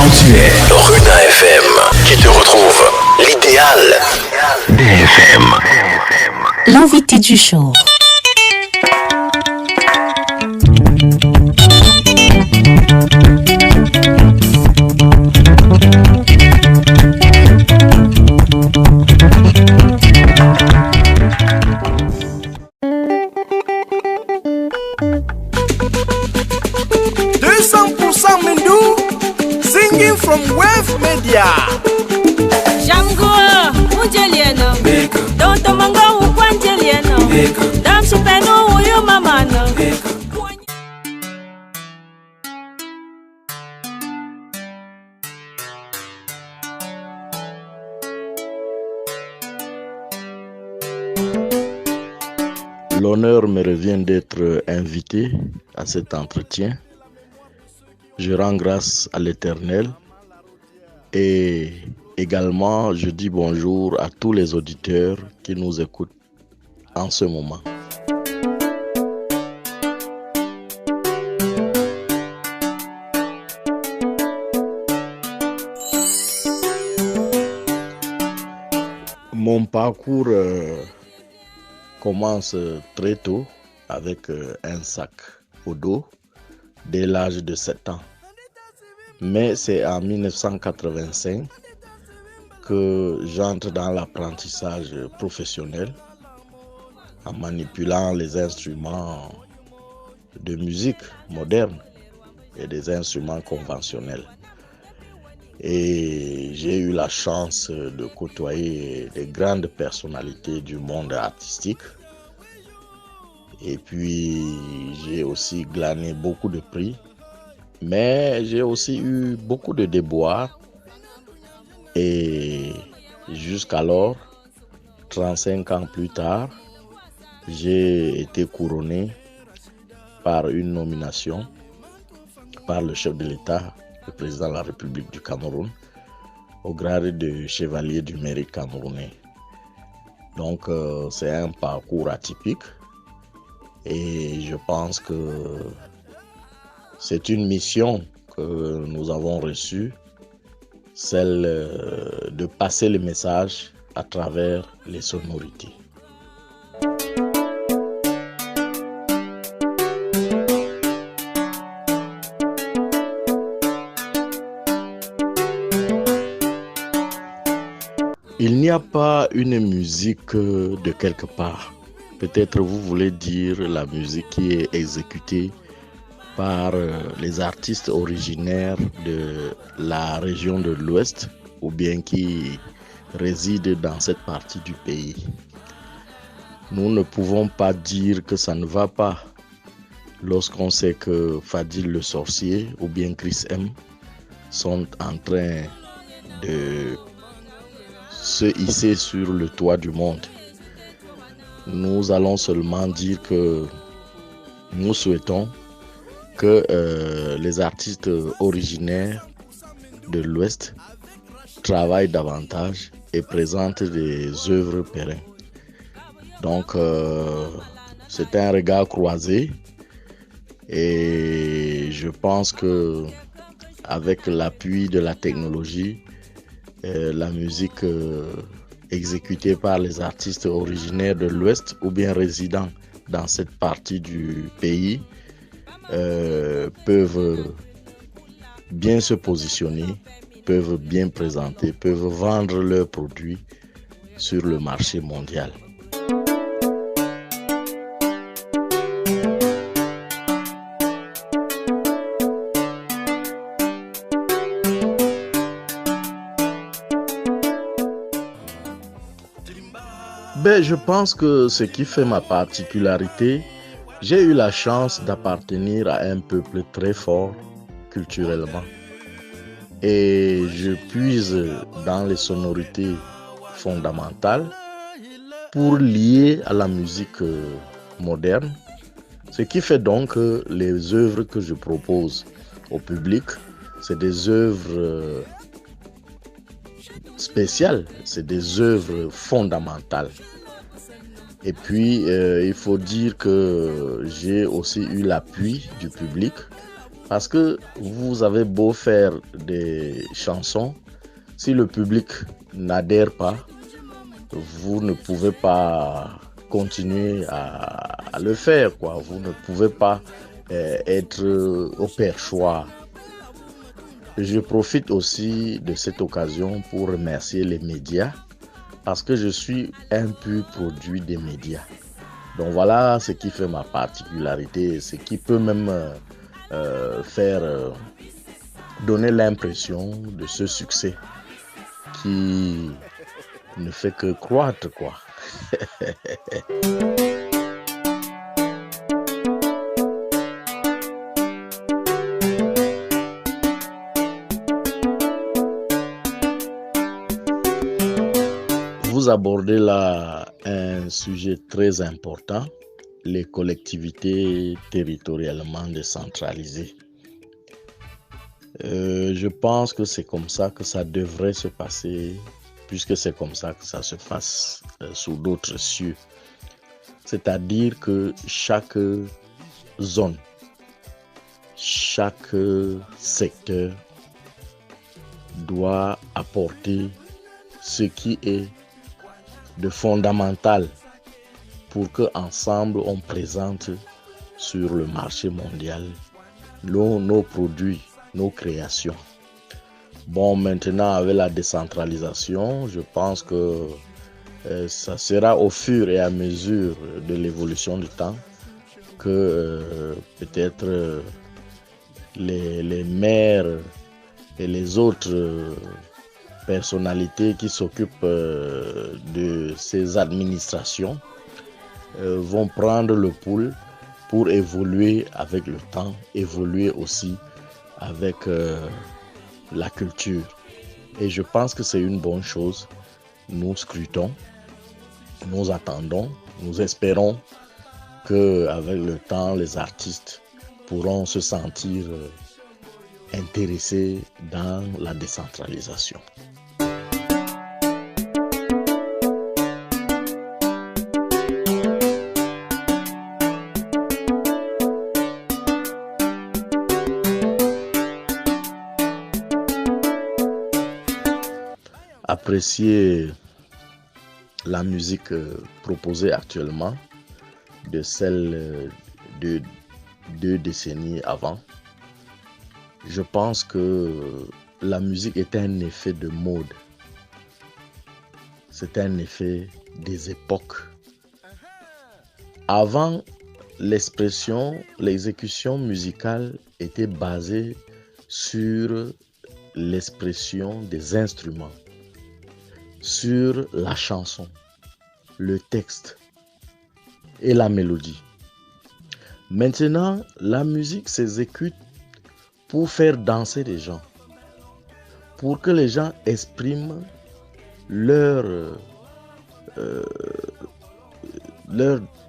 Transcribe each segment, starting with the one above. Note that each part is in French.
quand tu es. Runa FM qui te retrouve l'idéal DFM. L'invité du jour. From Wave Media. Jango, Ujeliano. Don't mango, Quangeliano. Dam Supeno, you mamano. L'honneur me revient d'être invité à cet entretien. Je rends grâce à l'Éternel et également je dis bonjour à tous les auditeurs qui nous écoutent en ce moment. Mon parcours commence très tôt avec un sac au dos dès l'âge de 7 ans. Mais c'est en 1985 que j'entre dans l'apprentissage professionnel en manipulant les instruments de musique moderne et des instruments conventionnels. Et j'ai eu la chance de côtoyer des grandes personnalités du monde artistique. Et puis, j'ai aussi glané beaucoup de prix, mais j'ai aussi eu beaucoup de déboires. Et jusqu'alors, 35 ans plus tard, j'ai été couronné par une nomination par le chef de l'État, le président de la République du Cameroun, au grade de chevalier du mérite camerounais. Donc, c'est un parcours atypique. Et je pense que c'est une mission que nous avons reçue, celle de passer le message à travers les sonorités. Il n'y a pas une musique de quelque part. Peut-être vous voulez dire la musique qui est exécutée par les artistes originaires de la région de l'Ouest ou bien qui résident dans cette partie du pays. Nous ne pouvons pas dire que ça ne va pas lorsqu'on sait que Fadil le Sorcier ou bien Chris M sont en train de se hisser sur le toit du monde. Nous allons seulement dire que nous souhaitons que les artistes originaires de l'Ouest travaillent davantage et présentent des œuvres pérennes. Donc, c'est un regard croisé et je pense que avec l'appui de la technologie, la musique exécutée par les artistes originaires de l'Ouest ou bien résidant dans cette partie du pays peuvent bien se positionner, peuvent bien présenter, peuvent vendre leurs produits sur le marché mondial. Je pense que ce qui fait ma particularité, j'ai eu la chance d'appartenir à un peuple très fort culturellement. Et je puise dans les sonorités fondamentales pour lier à la musique moderne. Ce qui fait donc que les œuvres que je propose au public, c'est des œuvres spéciales, c'est des œuvres fondamentales. Et puis, il faut dire que j'ai aussi eu l'appui du public Parce que vous avez beau faire des chansons, si le public n'adhère pas, vous ne pouvez pas continuer à le faire, quoi. Vous ne pouvez pas être au perchoir. Je profite aussi de cette occasion pour remercier les médias parce que je suis un pur produit des médias. Donc voilà ce qui fait ma particularité, ce qui peut même donner l'impression de ce succès qui ne fait que croître, quoi. Vous abordez là un sujet très important, les collectivités territorialement décentralisées. Je pense que c'est comme ça que ça devrait se passer, puisque c'est comme ça que ça se fasse sous d'autres cieux. C'est-à-dire que chaque zone, chaque secteur doit apporter ce qui est de fondamental pour qu'ensemble on présente sur le marché mondial nos produits, nos créations. Bon, maintenant avec la décentralisation, je pense que ça sera au fur et à mesure de l'évolution du temps que peut-être les maires et les autres personnalités qui s'occupent de ces administrations vont prendre le pouls pour évoluer avec le temps, évoluer aussi avec la culture. Et je pense que c'est une bonne chose. Nous scrutons, nous attendons, nous espérons qu'avec le temps, les artistes pourront se sentir intéressés dans la décentralisation. Apprécier la musique proposée actuellement de celle de 2 décennies avant. Je pense que la musique est un effet de mode. C'est un effet des époques. Avant, l'exécution musicale était basée sur l'expression des instruments, sur la chanson, le texte et la mélodie. Maintenant, la musique s'exécute pour faire danser les gens, pour que les gens expriment leur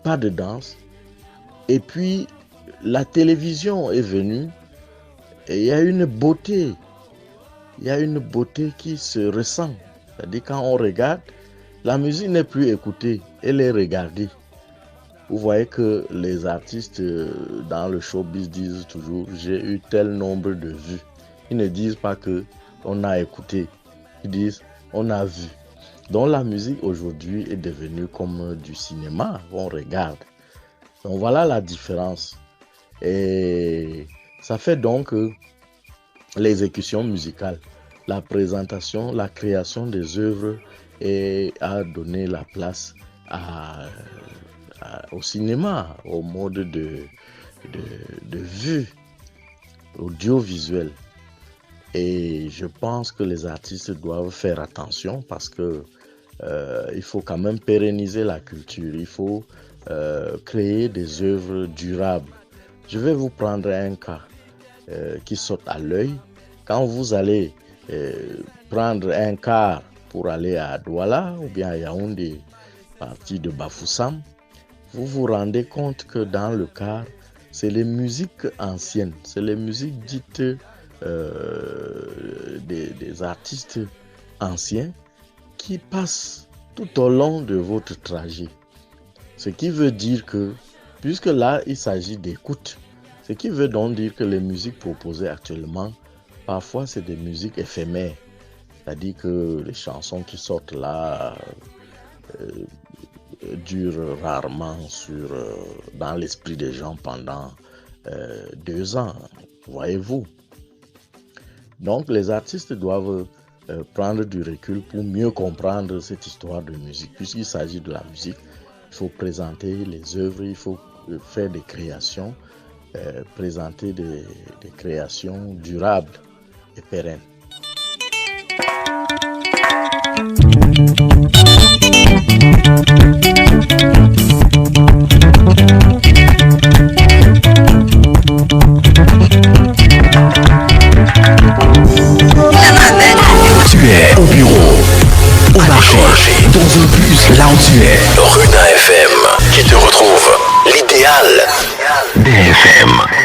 pas de danse. Et puis, la télévision est venue et il y a une beauté qui se ressent. C'est-à-dire quand on regarde, la musique n'est plus écoutée, elle est regardée. Vous voyez que les artistes dans le showbiz disent toujours « j'ai eu tel nombre de vues ». Ils ne disent pas qu'on a écouté, ils disent « on a vu ». Donc la musique aujourd'hui est devenue comme du cinéma, on regarde. Donc voilà la différence. Et ça fait donc l'exécution musicale, la présentation, la création des œuvres et a donné la place au cinéma, au mode de vue audiovisuel. Et je pense que les artistes doivent faire attention parce que il faut quand même pérenniser la culture, il faut créer des œuvres durables. Je vais vous prendre un cas qui saute à l'œil. Quand vous allez prendre un car pour aller à Douala ou bien à Yaoundé, partie de Bafoussam, vous vous rendez compte que dans le car, c'est les musiques anciennes, c'est les musiques dites des artistes anciens qui passent tout au long de votre trajet. Ce qui veut dire que, puisque là, il s'agit d'écoute, Ce qui veut donc dire que les musiques proposées actuellement, parfois c'est des musiques éphémères. C'est-à-dire que les chansons qui sortent là durent rarement dans l'esprit des gens pendant 2 ans, voyez-vous. Donc les artistes doivent prendre du recul pour mieux comprendre cette histoire de musique. Puisqu'il s'agit de la musique, il faut présenter les œuvres, il faut faire des créations, présenter des créations durables et pérennes. Tu es au bureau, au marché, dans un bus, là où tu es. Runa FM qui te retrouve l'idéal des FM.